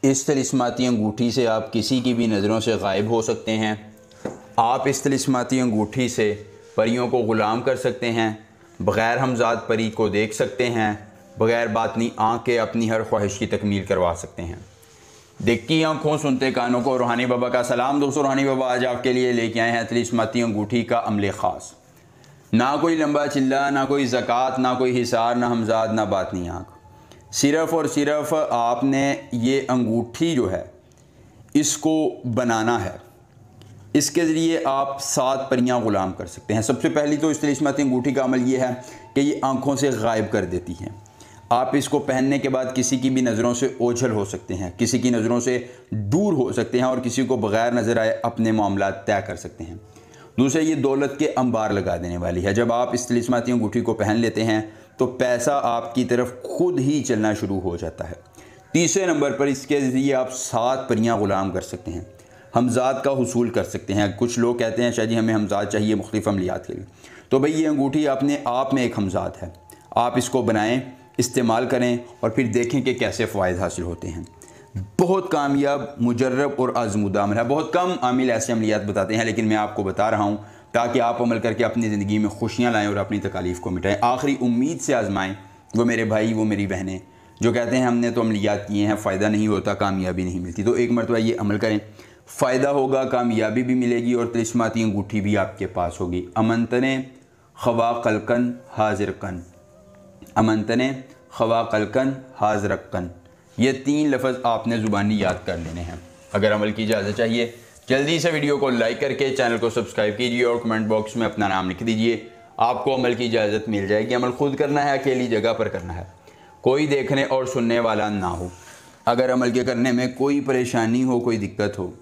इस तिलिस्माती अंगूठी से आप किसी की भी नज़रों से गायब हो सकते हैं। आप इस तिलिस्माती अंगूठी से परियों को ग़ुलाम कर सकते हैं। बग़ैर हमज़ाद परी को देख सकते हैं। बग़ैर बातनी आँख के अपनी हर ख्वाहिश की तकमील करवा सकते हैं। देखती आँखों सुनते कानों को रूहानी बाबा का सलाम। दोस्तों, रूहानी बाबा आज आपके लिए लेके आए हैं तिलिस्माती अंगूठी का अमले ख़ास। ना कोई लंबा चिल्ला, ना कोई ज़कात, ना कोई हिसार, ना हमज़ाद, ना बातनी आँख। सिर्फ़ और सिर्फ आपने ये अंगूठी जो है इसको बनाना है। इसके ज़रिए आप 7 परियां ग़ुलाम कर सकते हैं। सबसे पहली तो इस तिलिस्माती अंगूठी का अमल ये है कि ये आँखों से गायब कर देती है। आप इसको पहनने के बाद किसी की भी नज़रों से ओझल हो सकते हैं, किसी की नज़रों से दूर हो सकते हैं और किसी को बग़ैर नज़र आए अपने मामलात तय कर सकते हैं। दूसरा, ये दौलत के अंबार लगा देने वाली है। जब आप इस तिलिस्माती अंगूठी को पहन लेते हैं तो पैसा आपकी तरफ खुद ही चलना शुरू हो जाता है। तीसरे नंबर पर इसके ज़रिए आप 7 परियां ग़ुलाम कर सकते हैं, हमज़ाद का हुसूल कर सकते हैं। कुछ लोग कहते हैं शायद जी हमें हमज़ाद चाहिए मुख्तलिफ़ अमलियात के लिए, तो भाई ये अंगूठी अपने आप में एक हमज़ाद है। आप इसको बनाएं, इस्तेमाल करें और फिर देखें कि कैसे फ़वाइद हासिल होते हैं। बहुत कामयाब, मुजर्रब और आज़मूदा अमल है। बहुत कम आमिल ऐसे अमलियात बताते हैं, लेकिन मैं आपको बता रहा हूँ ताकि आप अमल करके अपनी ज़िंदगी में खुशियाँ लाएँ और अपनी तकालीफ़ को मिटाएँ। आखिरी उम्मीद से आजमाएँ। वो मेरे भाई, वो मेरी बहनें जो कहते हैं हमने तो अमलियात किए हैं, फ़ायदा नहीं होता, कामयाबी नहीं मिलती, तो एक मरतबा ये अमल करें, फ़ायदा होगा, कामयाबी भी मिलेगी और तिलिस्माती अंगूठी भी आपके पास होगी। अमनतने खवा कलकन हाजिरकन, अमनतने खवा कलकन हाजिरकन, ये 3 लफ्ज़ आपने ज़ुबानी याद कर लेने हैं। अगर अमल की इजाज़त चाहिए जल्दी से वीडियो को लाइक करके चैनल को सब्सक्राइब कीजिए और कमेंट बॉक्स में अपना नाम लिख दीजिए। आपको अमल की इजाज़त मिल जाएगी। अमल खुद करना है, अकेली जगह पर करना है, कोई देखने और सुनने वाला ना हो। अगर अमल के करने में कोई परेशानी हो, कोई दिक्कत हो,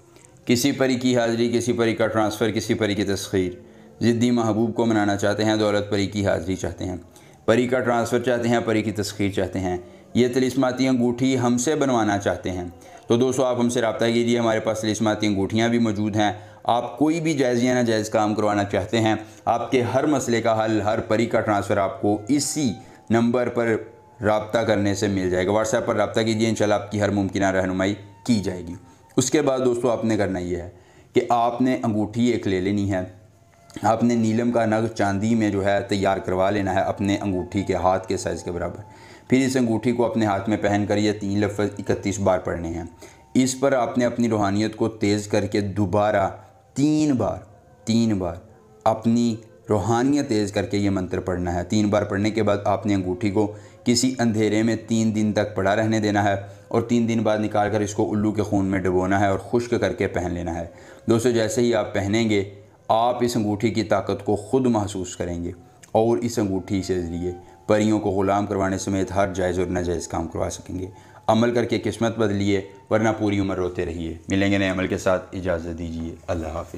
किसी परी की हाज़िरी, किसी परी का ट्रांसफ़र, किसी परी की तस्खीर, ज़िद्दी महबूब को मनाना चाहते हैं, दौलत परी की हाज़िरी चाहते हैं, परी का ट्रांसफ़र चाहते हैं, परी की तस्खीर चाहते हैं, ये तिलिस्माती अंगूठी हमसे बनवाना चाहते हैं, तो दोस्तों आप हमसे रब्ता कीजिए। हमारे पास तिलिस्माती अंगूठियाँ भी मौजूद हैं। आप कोई भी जायज़ या नाजायज़ काम करवाना चाहते हैं, आपके हर मसले का हल, हर परी का ट्रांसफ़र आपको इसी नंबर पर रब्ता करने से मिल जाएगा। व्हाट्सएप पर रब्ता कीजिए, इंशाल्लाह आपकी हर मुमकिन रहनुमाई की जाएगी। उसके बाद दोस्तों आपने करना ये है कि आपने अंगूठी एक ले लेनी है। आपने नीलम का नग चांदी में जो है तैयार करवा लेना है अपने अंगूठी के हाथ के साइज़ के बराबर। फिर इस अंगूठी को अपने हाथ में पहन कर ये 3 लफ्ज़ 31 बार पढ़ने हैं। इस पर आपने अपनी रूहानियत को तेज़ करके दोबारा 3 बार अपनी रूहानियत तेज़ करके ये मंत्र पढ़ना है। 3 बार पढ़ने के बाद आपने अंगूठी को किसी अंधेरे में 3 दिन तक पड़ा रहने देना है और 3 दिन बाद निकाल कर इसको उल्लू के खून में डुबोना है और खुश्क करके पहन लेना है। दोस्तों, जैसे ही आप पहनेंगे आप इस अंगूठी की ताकत को ख़ुद महसूस करेंगे और इस अंगूठी से ज़रिए परियों को ग़ुलाम करवाने समेत हर जायज़ और नाजायज़ काम करवा सकेंगे। अमल करके किस्मत बदलिए, वरना पूरी उम्र रोते रहिए। मिलेंगे नए अमल के साथ, इजाज़त दीजिए। अल्लाह हाफ़िज़।